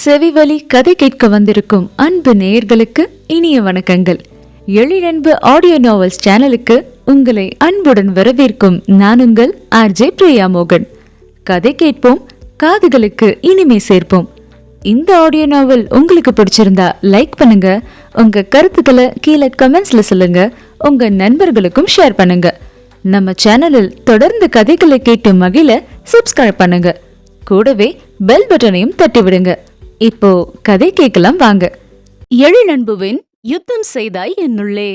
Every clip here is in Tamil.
செவிவழி கதை கேட்க வந்திருக்கும் அன்பு நேயர்களுக்கு இனிய வணக்கங்கள். எழிலன்பு ஆடியோ நாவல்ஸ் சேனலுக்கு உங்களை அன்புடன் வரவேற்கும் நான் உங்கள் ஆர்ஜே பிரியா மோகன். கதை கேட்போம், காதுகளுக்கு இனிமை சேர்ப்போம். இந்த ஆடியோ நாவல் உங்களுக்கு பிடிச்சிருந்தா லைக் பண்ணுங்க, உங்க கருத்துக்களை கீழே கமெண்ட்ஸ்ல சொல்லுங்க, உங்க நண்பர்களுக்கும் ஷேர் பண்ணுங்க. நம்ம சேனலில் தொடர்ந்து கதைகளை கேட்டு மகிழ சப்ஸ்கிரைப் பண்ணுங்க. கூடவே பெல் பட்டனையும் தட்டி விடுங்க. இப்போ கதை கேட்கலாம் வாங்க. எழிலன்புவின் யுத்தம் செய்தாய் என்னுள்ளே.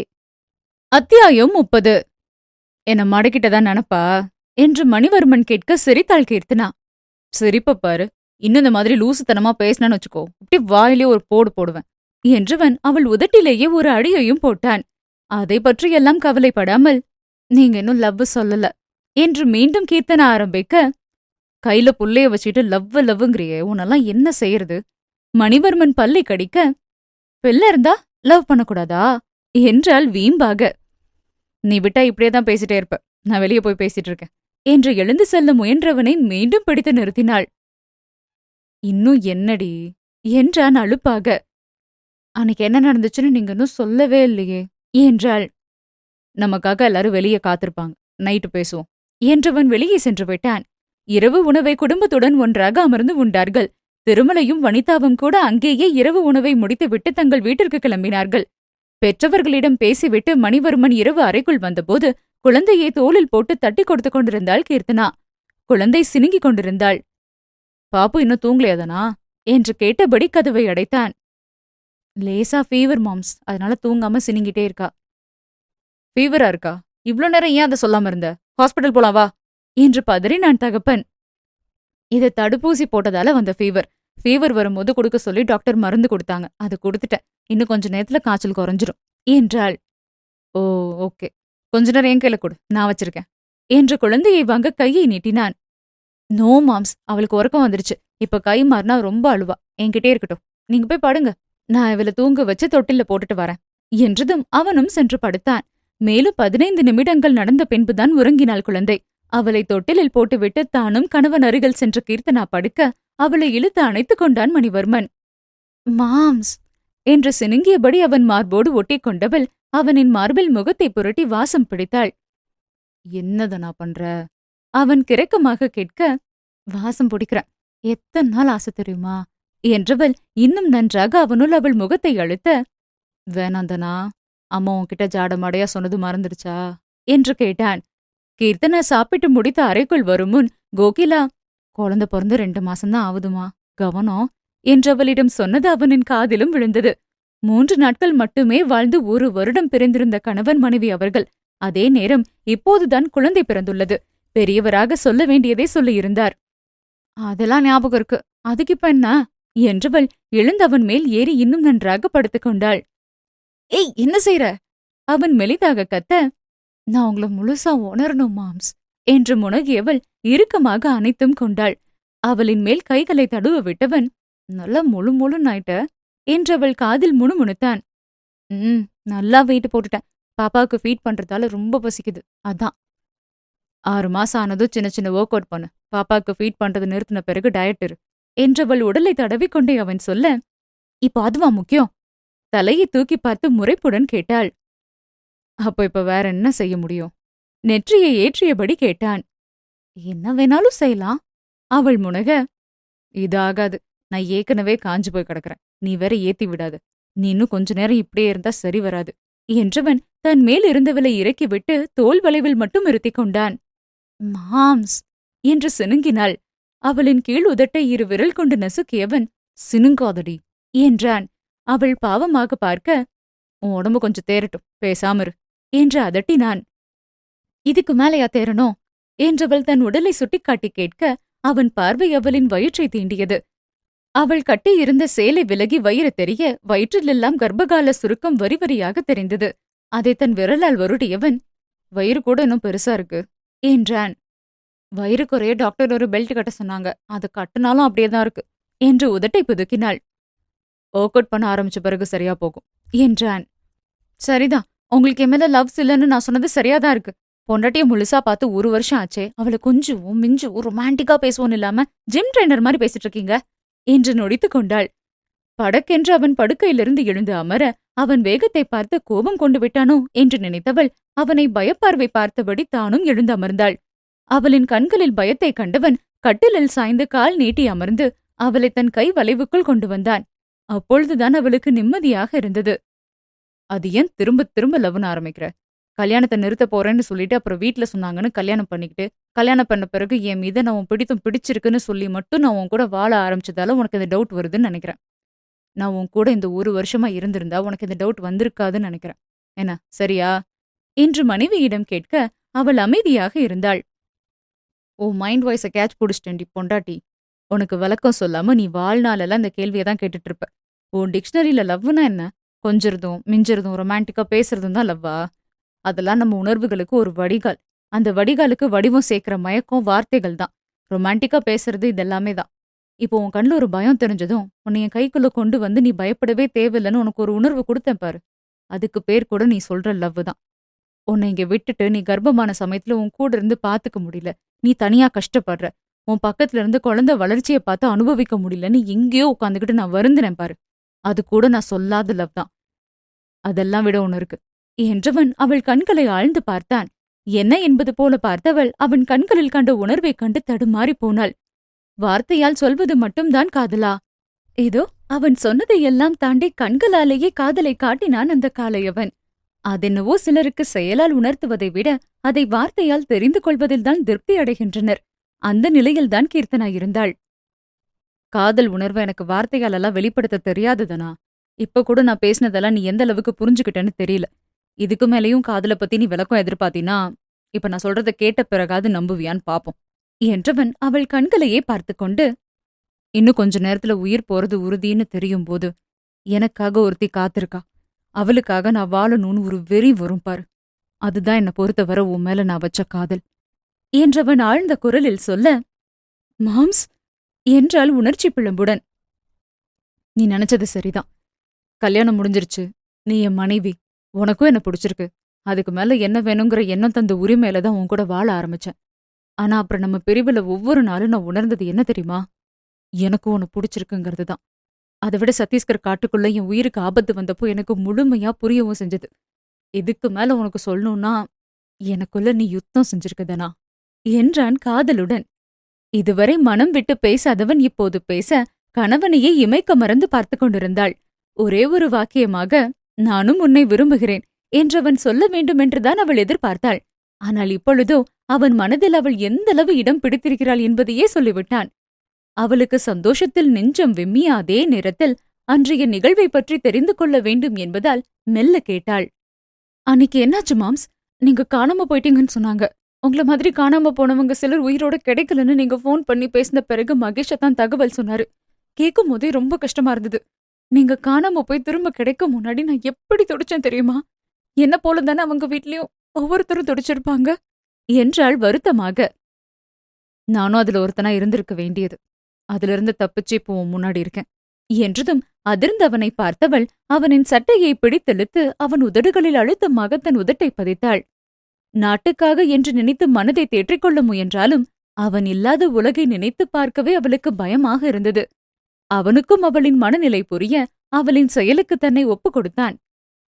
அத்தியாயம் 30. என்ன மடக்கிட்டதான் நினப்பா என்று மணிவர்மன் கேட்க சிரித்தாள் கீர்த்தனா. சிரிப்ப பாரு, இன்னும் இந்த மாதிரி லூசுத்தனமா பேசினான்னு வச்சுக்கோ, இப்படி வாயிலே ஒரு போடு போடுவேன் என்றவன் அவள் உதட்டிலேயே ஒரு அடியையும் போட்டான். அதை பற்றி எல்லாம் கவலைப்படாமல், நீங்க இன்னும் லவ் சொல்லல என்று மீண்டும் கீர்த்தனா ஆரம்பிக்க, கையில புள்ளைய வச்சுட்டு லவ்வுங்கிறியே, உன்னெல்லாம் என்ன செய்யறது? மணிவர்மன் பல்லை கடிக்க, பிள்ளை இருந்தா லவ் பண்ணக்கூடாதா என்றாள் வீம்பாக. நீ விட்டா இப்படியேதான் பேசிட்டே இருப்ப, நான் வெளியே போய் பேசிட்டு இருக்கேன் என்று எழுந்து செல்ல முயன்றவனை மீண்டும் பிடித்து நிறுத்தினாள். இன்னும் என்னடி என்றான் அலுப்பாக. அன்னைக்கு என்ன நடந்துச்சுன்னு நீங்க இன்னும் சொல்லவே இல்லையே என்றாள். நமக்காக எல்லாரும் வெளியே காத்திருப்பாங்க, நைட்டு பேசுவோம் என்றவன் வெளியே சென்று விட்டான். இரவு உணவை குடும்பத்துடன் ஒன்றாக அமர்ந்து உண்டார்கள். திருமலையும் வனிதாவும் கூட அங்கேயே இரவு உணவை முடித்துவிட்டு தங்கள் வீட்டிற்கு கிளம்பினார்கள். பெற்றவர்களிடம் பேசிவிட்டு மணிவர்மன் இரவு அறைக்குள் வந்தபோது குழந்தையை தோளில் போட்டு தட்டி கொடுத்து கொண்டிருந்தாள் கீர்த்தனா. குழந்தை சினுங்கிக் கொண்டிருந்தாள். பாப்பு இன்னும் தூங்கலையாதானா என்று கேட்டபடி கதவை அடைத்தான். லேசா ஃபீவர் மாம்ஸ், அதனால தூங்காம சினுங்கிட்டே இருக்கா. ஃபீவரா இருக்கா? இவ்ளோ நேரம் ஏன் அதை சொல்லாம இருந்த? ஹாஸ்பிட்டல் போலாம் வா என்று பதறினான் தகப்பன். இது தடுப்பூசி போட்டதால வந்த ஃபீவர் வரும்போது கொடுக்க சொல்லி டாக்டர் மருந்து கொடுத்தாங்க, அது கொடுத்துட்டேன். இன்னும் கொஞ்ச நேரத்துல காய்ச்சல் குறைஞ்சிரும் என்றாள். ஓ ஓகே, கொஞ்ச நேரம் என் கையில கொடு, நான் வச்சிருக்கேன் என்று குழந்தையை வாங்க கையை நீட்டினான். நோ மாம்ஸ், அவளுக்கு உறக்கம் வந்துருச்சு, இப்ப கை மாறினா ரொம்ப அழுவா, என்கிட்டே இருக்கட்டும், நீங்க போய் படுங்க, நான் இவளை தூங்க வச்சு தொட்டில போட்டுட்டு வரேன் என்றதும் அவனும் சென்று படுத்தான். மேலும் 15 நிமிடங்கள் நடந்த பின்புதான் உறங்கினாள் குழந்தை. அவளை தொட்டிலில் போட்டுவிட்டு தானும் கணவன் அருகில் சென்ற கீர்த்தனா படுக்க அவளை இழுத்து அணைத்துக் கொண்டான் மணிவர்மன். மாம்ஸ் என்று சினுங்கியபடி அவன் மார்போடு ஒட்டி கொண்டவள் அவனின் மார்பில் முகத்தை புரட்டி வாசம் பிடித்தாள். என்னதனா பண்ற? அவன் கிறக்கமாக கேட்க, வாசம் பிடிக்கிறேன், எத்தனை நாள் ஆசை தெரியுமா என்றவள் இன்னும் நன்றாக அவனுள் அவள் முகத்தை அழுத்த, வேணாந்தனா, அம்மா உன்கிட்ட ஜாடமாடையா சொன்னது மறந்துடுச்சா என்று கேட்டான். கீர்த்தனா சாப்பிட்டு முடித்த அறைக்குள் வரும் முன் கோகிலா, குழந்தை பிறந்து 2 மாசம்தான் ஆகுதுமா, கவனம் என்றவளிடம் சொன்னது அவனின் காதிலும் விழுந்தது. 3 நாட்கள் மட்டுமே வாழ்ந்து 1 வருடம் பிரிந்திருந்த கணவன் மனைவி அவர்கள். அதே நேரம் இப்போதுதான் குழந்தை பிறந்துள்ளது. பெரியவராக சொல்ல வேண்டியதை சொல்லியிருந்தார். அதெல்லாம் ஞாபகம் இருக்கு, அதுக்கு இப்ப என்ன என்றவள் எழுந்தவன் மேல் ஏறி இன்னும் நன்றாக படுத்துக்கொண்டாள். ஏய், என்ன செய்ற? அவன் மெலிதாக கத்த, நான் உங்களை முழுசா உணரணும் மாம்ஸ் என்று முனகியவள் இறுக்கமாக அணைத்தும் கொண்டாள். அவளின் மேல் கைகளை தடுவ விட்டவன், நல்லா முழு நாயிட்ட என்றவள் காதில் முணுமுணுத்தான். நல்லா வெயிட் போட்டுட்டேன், பாப்பாவுக்கு ஃபீட் பண்றதால ரொம்ப பசிக்குது, அதான். 6 மாசம் ஆனதும் சின்ன சின்ன ஒர்க் அவுட் பண்ணு, பாப்பாவுக்கு ஃபீட் பண்றது நிறுத்தின பிறகு டயட் இரு என்றவள் உடலை தடவிக்கொண்டே அவன் சொல்ல, இப்போ அதுவா முக்கியம்? தலையை தூக்கி பார்த்து முறைப்புடன் கேட்டாள். அப்போ இப்ப வேற என்ன செய்ய முடியும்? நெற்றியை ஏற்றியபடி கேட்டான். என்ன வேணாலும் செய்யலாம் அவள் முனக. இதாகாது, நான் ஏற்கனவே காஞ்சு போய் கிடக்குறேன், நீ வேற ஏத்தி விடாது, நீ இன்னும் கொஞ்ச நேரம் இப்படியே இருந்தா சரி வராது என்றவன் தன் மேல் இருந்தவளை இறக்கிவிட்டு தோல் வளைவில் மட்டும் இருத்திக் கொண்டான். மாம்ஸ் என்று சினுங்கினாள். அவளின் கீழ் உதட்டை 2 விரல் கொண்டு நசுக்கியவன், சினுங்காதடி என்றான். அவள் பாவமாக பார்க்க, உன் உடம்பு கொஞ்சம் தேரட்டும், பேசாமரு என்று அதட்டினான். இதுக்கு மேலையா தேரணும் என்றவள் தன் உடலை சுட்டிக்காட்டி கேட்க அவன் பார்வை அவளின் வயிற்றை தீண்டியது. அவள் கட்டியிருந்த சேலை விலகி வயிறு தெரிய வயிற்றிலெல்லாம் கர்ப்பகால சுருக்கம் வரி வரியாக தெரிந்தது. அதை தன் விரலால் வருடியவன், வயிறு கூட இன்னும் பெருசா இருக்கு என்றான். வயிறு குறைய டாக்டர் ஒரு பெல்ட் கட்ட சொன்னாங்க, அது கட்டினாலும் அப்படியேதான் இருக்கு என்று உதட்டை புதுக்கினாள். ஒர்க் அவுட் பண்ண ஆரம்பிச்ச பிறகு சரியா போகும் என்றான். சரிதான், உங்களுக்கு என் மேல லவ்ஸ் இல்லன்னு நான் சொன்னது சரியாதான் இருக்கு. பொண்டாட்டிய முழுசா பார்த்து 1 வருஷம் ஆச்சே, அவளை கொஞ்சம் மிஞ்சும் ரொமான்டிக்கா பேசுவோன்னு இல்லாம ஜிம் ட்ரைனர் மாதிரி பேசிட்டு இருக்கீங்க. என்று நொடித்துக் கொண்டாள். படக்கென்று அவன் படுக்கையிலிருந்து எழுந்து அமர, அவன் வேகத்தை பார்த்து கோபம் கொண்டு விட்டானோ என்று நினைத்தவள் அவனை பயப்பார்வை பார்த்தபடி தானும் எழுந்து அமர்ந்தாள். அவளின் கண்களில் பயத்தை கண்டவன் கட்டிலில் சாய்ந்து கால் நீட்டி அமர்ந்து அவளை தன் கை வளைவுக்குள் கொண்டு வந்தான். அப்பொழுதுதான் அவளுக்கு நிம்மதியாக இருந்தது. அது ஏன் திரும்ப திரும்ப லவ்னு ஆரம்பிக்கிற? கல்யாணத்தை நிறுத்த போறேன்னு சொல்லிட்டு அப்புறம் வீட்ல சொன்னாங்கன்னு கல்யாணம் பண்ணிக்கிட்டு, கல்யாணம் பண்ண பிறகு என் மீது நான் உன் பிடிச்சிருக்குன்னு சொல்லி மட்டும் நான் உன் கூட வாழ ஆரம்பிச்சதால உனக்கு இந்த டவுட் வருதுன்னு நினைக்கிறேன். நான் உன் கூட இந்த 1 வருஷமா இருந்திருந்தா உனக்கு இந்த டவுட் வந்திருக்காதுன்னு நினைக்கிறேன். என்ன, சரியா? என்று மனைவியிடம் கேட்க அவள் அமைதியாக இருந்தாள். உன் மைண்ட் வாய்ஸை கேட்ச் புடிச்சிட்டேன்டி பொண்டாட்டி. உனக்கு விளக்கம் சொல்லாம நீ வாழ்நாளெல்லாம் இந்த கேள்வியை தான் கேட்டுட்டு இருப்ப. உன் டிக்ஷனரியில லவ்னா என்ன? கொஞ்சறதும் மிஞ்சறதும் ரொமான்டிக்கா பேசுறதும் தான் லவ்வா? அதெல்லாம் நம்ம உணர்வுகளுக்கு ஒரு வடிகால். அந்த வடிகாலுக்கு வடிவம் சேர்க்கிற மயக்கம் வார்த்தைகள் தான். ரொமான்டிக்கா பேசுறது இதெல்லாமே தான். இப்போ உன் கண்ணுல ஒரு பயம் தெரிஞ்சதும் உன்னை என் கைக்குள்ள கொண்டு வந்து நீ பயப்படவே தேவையில்லைன்னு உனக்கு ஒரு உணர்வு கொடுத்தேன் பாரு. அதுக்கு பேர் கூட நீ சொல்ற லவ் தான். உன்னை இங்க விட்டுட்டு நீ கர்ப்பமான சமயத்துல உன் கூட இருந்து பாத்துக்க முடியல. நீ தனியா கஷ்டப்படுற. உன் பக்கத்துல இருந்து குழந்தை வளர்ச்சியை பார்த்து அனுபவிக்க முடியலன்னு எங்கேயோ உட்காந்துக்கிட்டு நான் வருந்தினேன் பாரு. அது கூட நான் சொல்லாத லவ் தான். அதெல்லாம் விட ஒண்ணு இருக்கு என்றவன் அவள் கண்களை ஆழ்ந்து பார்த்தான். என்ன என்பது போல பார்த்தவள் அவன் கண்களில் கண்ட உணர்வைக் கண்டு தடுமாறி போனாள். வார்த்தையால் சொல்வது மட்டும்தான் காதலா? இதோ அவன் சொன்னதையெல்லாம் தாண்டி கண்களாலேயே காதலை காட்டினான் அந்த காளையவன். அதென்னவோ சிலருக்கு செயலால் உணர்த்துவதை விட அதை வார்த்தையால் தெரிந்து கொள்வதில்தான் திருப்தி அடைகின்றனர். அந்த நிலையில்தான் கீர்த்தனா இருந்தாள். காதல் உணர்வை எனக்கு வார்த்தையாலெல்லாம் வெளிப்படுத்த தெரியாதுதானா? இப்ப கூட நான் பேசினதெல்லாம் நீ எந்த அளவுக்கு புரிஞ்சுக்கிட்டேன்னு தெரியல. இதுக்கு மேலேயும் காதலை பத்தி நீ விளக்கம் எதிர்பார்த்தினா இப்ப நான் சொல்றத கேட்ட பிறகாது நம்புவியான்னு பாப்போம் என்றவன் அவள் கண்களையே பார்த்து கொண்டு, இன்னும் கொஞ்ச நேரத்துல உயிர் போறது உறுதின்னு தெரியும் போது எனக்காக ஒருத்தி காத்திருக்கா. அவளுக்காக நான் வாழணும்னு ஒரு வெறி வரும் பாரு. அதுதான் என்னை பொறுத்தவரை உன் மேல நான் வச்ச காதல் என்றவன் ஆழ்ந்த குரலில் சொல்ல, மாம்ஸ் என்றாள் உணர்ச்சி பிழம்புடன். நீ நினைச்சது சரிதான். கல்யாணம் முடிஞ்சிருச்சு. நீ என் மனைவி. உனக்கும் என்ன பிடிச்சிருக்கு. அதுக்கு மேல என்ன வேணுங்கிற எண்ணம் தந்த உரிமையில தான் உன் கூட வாழ ஆரம்பிச்சேன். ஆனா அப்புறம் நம்ம பிரிவுல ஒவ்வொரு நாளும் நான் உணர்ந்தது என்ன தெரியுமா? எனக்கும் உன்னை பிடிச்சிருக்குங்கிறது தான். அதை விட சத்தீஸ்கர் காட்டுக்குள்ள என் உயிருக்கு ஆபத்து வந்தப்போ எனக்கு முழுமையா புரியவும் செஞ்சது. இதுக்கு மேல உனக்கு சொல்லணும்னா எனக்குள்ள நீ யுத்தம் செஞ்சிருக்கதனா என்றான் காதலுடன். இதுவரை மனம் விட்டு பேசாதவன் இப்போது பேச கணவனையே இமைக்க மறந்து பார்த்து கொண்டிருந்தாள். ஒரே ஒரு வாக்கியமாக, நானும் உன்னை விரும்புகிறேன் என்றவன் சொல்ல வேண்டுமென்றுதான் அவள் எதிர்பார்த்தாள். ஆனால் இப்பொழுதோ அவன் மனதில் அவள் எந்தளவு இடம் பிடித்திருக்கிறாள் என்பதையே சொல்லிவிட்டான். அவளுக்கு சந்தோஷத்தில் நெஞ்சம் விம்மிய அதே நேரத்தில் அன்றைய நிகழ்வை பற்றி தெரிந்து கொள்ள வேண்டும் என்பதால் மெல்ல கேட்டாள். அன்னைக்கு என்னாச்சு மாம்ஸ்? நீங்க காணாம போயிட்டீங்கன்னு சொன்னாங்க. உங்கள மாதிரி காணாம போனவங்க சிலர் உயிரோட கிடைக்கலன்னு நீங்க போன் பண்ணி பேசின பிறகு மகேஷத்தான் தகவல் சொன்னாரு. கேட்கும் போதே ரொம்ப கஷ்டமா இருந்தது. நீங்க காணாம போய் திரும்ப கிடைக்க முன்னாடி நான் எப்படி துடிச்சேன் தெரியுமா? என்ன போல தானே அவங்க வீட்லயும் ஒவ்வொருத்தரும் துடிச்சிருப்பாங்க என்றாள் வருத்தமாக. நானும் அதுல ஒருத்தனா இருந்திருக்க வேண்டியது. அதிலிருந்து தப்பிச்சு இப்போ உன் முன்னாடி இருக்கேன் என்றதும் அதிர்ந்து அவனை பார்த்தவள் அவனின் சட்டையை பிடித்தெழுத்து அவன் உதடுகளில் அழுத்தமாக தன் உதட்டை பதித்தாள். நாட்டுக்காக என்று நினைத்து மனதை தேற்றிக்கொள்ள முயன்றாலும் அவன் இல்லாத உலகை நினைத்து பார்க்கவே அவளுக்கு பயமாக இருந்தது. அவனுக்கும் அவளின் மனநிலை புரிய அவளின் செயலுக்கு தன்னை ஒப்புக் கொடுத்தான்.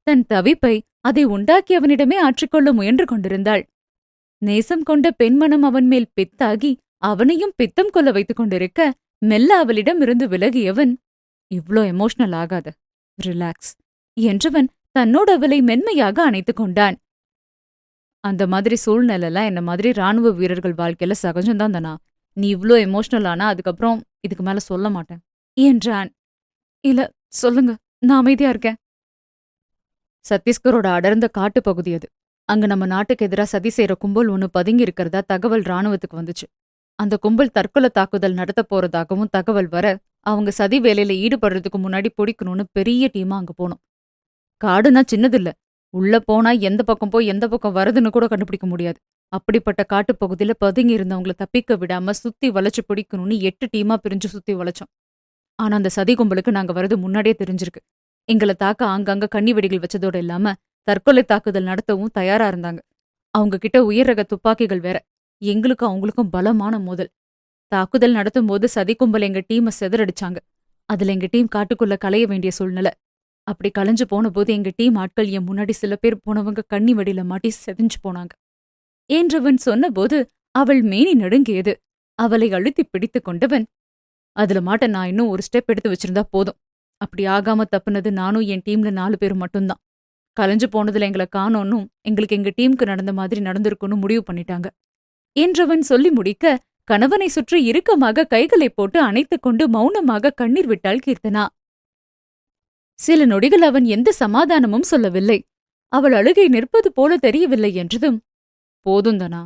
தன் தவிப்பை அதை உண்டாக்கியவனிடமே ஆற்றிக்கொள்ள முயன்று கொண்டிருந்தாள். நேசம் கொண்ட பெண்மனம் அவன் மேல் பித்தாகி அவனையும் பித்தம் கொள்ள வைத்துக் கொண்டிருக்க மெல்ல அவளிடம் இருந்து விலகியவன், இவ்ளோ எமோஷனல் ஆகாத, ரிலாக்ஸ் என்றவன் தன்னோடு அவளை மென்மையாக அணைத்துக் கொண்டான். அந்த மாதிரி சூழ்நிலைலாம் என்ன மாதிரி ராணுவ வீரர்கள் வாழ்க்கையில சகஜம்தான் தானா? நீ இவ்ளோ எமோஷனல் ஆனா அதுக்கப்புறம் இதுக்கு மேல சொல்ல மாட்டேன் என்றான். இல்ல, சொல்லுங்க, நான் அமைதியா இருக்கேன். சத்தீஸ்கரோட அடர்ந்த காட்டு பகுதி அது. அங்க நம்ம நாட்டுக்கு எதிரா சதி செய்யற கும்பல் ஒன்னு பதுங்கி இருக்கிறதா தகவல் ராணுவத்துக்கு வந்துச்சு. அந்த கும்பல் தற்கொலை தாக்குதல் நடத்த போறதாகவும் தகவல் வர அவங்க சதி வேலையில ஈடுபடுறதுக்கு முன்னாடி பிடிக்கணும்னு பெரிய டீமா அங்க போனோம். காடுனா சின்னதில்ல. உள்ள போனா எந்த பக்கம் போய் எந்த பக்கம் வருதுன்னு கூட கண்டுபிடிக்க முடியாது. அப்படிப்பட்ட காட்டுப்பகுதியில பதுங்கி இருந்தவங்கள தப்பிக்க விடாம சுத்தி வளைச்சு பிடிக்கணும்னு 8 டீமா பிரிஞ்சு சுத்தி வளைச்சோம். ஆனா அந்த சதி கும்பலுக்கு நாங்க வரது முன்னாடியே தெரிஞ்சிருக்கு. எங்களை தாக்க ஆங்காங்க கண்ணி வெடிகள் வச்சதோட இல்லாம தற்கொலை தாக்குதல் நடத்தவும் தயாரா இருந்தாங்க. அவங்க கிட்ட உயர் ரக துப்பாக்கிகள் வேற. எங்களுக்கும் அவங்களுக்கும் பலமான மோதல். தாக்குதல் நடத்தும் போது சதி கும்பல் எங்க டீமை சிதறடிச்சாங்க. அதுல எங்க டீம் காட்டுக்குள்ள கலைய வேண்டிய சூழ்நிலை. அப்படி கலைஞ்சு போன போது எங்க டீம் ஆட்கள் என் முன்னாடி சில பேர் போனவங்க கண்ணி வெடியில மாட்டி செதிஞ்சு போனாங்க என்றவன் சொன்னபோது அவள் மேனி நடுங்கியது. அவளை அழுத்தி பிடித்து கொண்டவன், அதுல மாட்ட நான் இன்னும் ஒரு ஸ்டெப் எடுத்து வச்சிருந்தா போதும். அப்படி ஆகாம தப்புனது நானும் என் டீம்ல 4 பேரும் மட்டும்தான். கலைஞ்சு போனதுல எங்களை காணோன்னும் எங்களுக்கு எங்க டீமுக்கு நடந்த மாதிரி நடந்திருக்குன்னு முடிவு பண்ணிட்டாங்க என்றவன் சொல்லி முடிக்க, கணவனை சுற்றி இறுக்கமாக கைகளை போட்டு அணைத்துக் கொண்டு மௌனமாக கண்ணீர் விட்டாள் கீர்த்தனா. சில நொடிகள் அவன் எந்த சமாதானமும் சொல்லவில்லை. அவள் அழுகை நிற்பது போல தெரியவில்லை என்றதும், போதுந்தனா,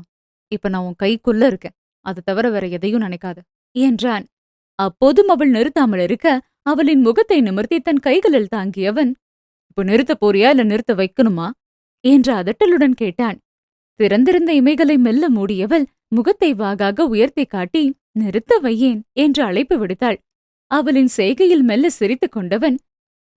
இப்ப நான் உன் கைக்குள்ள இருக்கேன், அது தவிர வேற எதையும் நினைக்காத என்றான். அப்போதும் அவள் நிறுத்தாமல் இருக்க, அவளின் முகத்தை நிமிர்த்தி தன் கைகளில் தாங்கியவன், இப்ப நிறுத்த போறியா இல்ல நிறுத்த வைக்கணுமா என்ற அதட்டலுடன் கேட்டான். திறந்திருந்த இமைகளை மெல்ல மூடியவள் முகத்தை வாகாக உயர்த்தி காட்டி, நிறுத்த வையேன் என்று அழைப்பு விடுத்தாள். அவளின் செய்கையில் மெல்ல சிரித்துக் கொண்டவன்,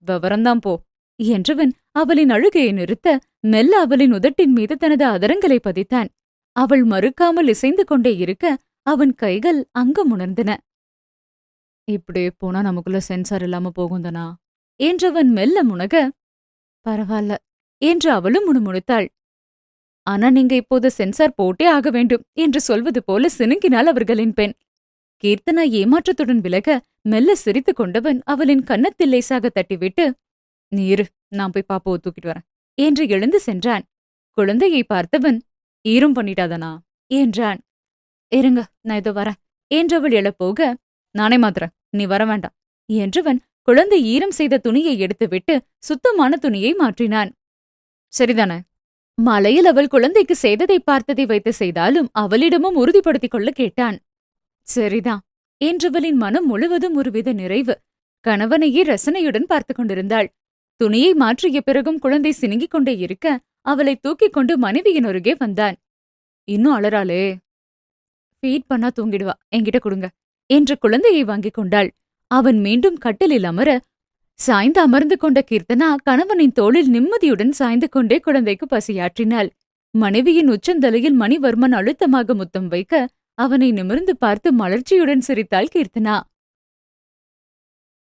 விவரந்தான் போ என்றவன் அவளின் அழுகையை நிறுத்த, மெல்ல அவளின் உதட்டின் மீது தனது அதரங்களை பதித்தான். அவள் மறுக்காமல் இசைந்து கொண்டே இருக்க, அவன் கைகள் அங்கமுணர்ந்தன. இப்படியே போனா நமக்குள்ள சென்சார் இல்லாம போகுந்தனா என்றவன் மெல்ல முனக, பரவாயில்ல என்று அவளும் முணுமுணுத்தாள். ஆனா நீங்க இப்போது சென்சார் போட்டே ஆக வேண்டும் என்று சொல்வது போல சினுங்கினாள் அவர்களின் பெண். கீர்த்தனா ஏமாற்றத்துடன் விலக, மெல்ல சிரித்துக் கொண்டவன் அவளின் கன்னத்தில் லேசாக தட்டிவிட்டு, நீ இரு, நான் போய் பாப்பாவை தூக்கிட்டு வரேன் என்று எழுந்து சென்றான். குழந்தையை பார்த்தவன், ஈரும் பண்ணிட்டாதனா என்றான். இருங்க, நான் இதோ வரேன் என்றவள் எழப்போக, நானே மாத்திரன், நீ வர வேண்டாம் என்றவன் குழந்தை ஈரம் செய்த துணியை எடுத்துவிட்டு சுத்தமான துணியை மாற்றினான். சரிதானே? மலையில் அவள் குழந்தைக்கு செய்ததை பார்த்ததை வைத்து செய்தாலும் அவளிடமும் உறுதிப்படுத்திக் கொள்ள கேட்டான். சரிதான் என்றவளின் மனம் முழுவதும் ஒருவித நிறைவு. கணவனையே ரசனையுடன் பார்த்து கொண்டிருந்தாள். துணியை மாற்றிய பிறகும் குழந்தை சினுங்கிக் கொண்டே இருக்க, அவளை தூக்கிக் கொண்டு மனைவியின் அருகே வந்தான். இன்னும் அலறாளே, ஃபீட் பண்ணா தூங்கிடுவா, என்கிட்ட கொடுங்க என்று குழந்தையை வாங்கிக் கொண்டாள். அவன் மீண்டும் கட்டிலில் அமர, சாய்ந்து அமர்ந்து கொண்ட கீர்த்தனா கணவனின் தோளில் நிம்மதியுடன் சாய்ந்து கொண்டே குழந்தைக்கு பசியாற்றினாள். மனைவியின் உச்சந்தலையில் மணிவர்மன் அழுத்தமாக முத்தம் வைக்க, அவனை நிமிர்ந்து பார்த்து மலர்ச்சியுடன் சிரித்தாள் கீர்த்தனா.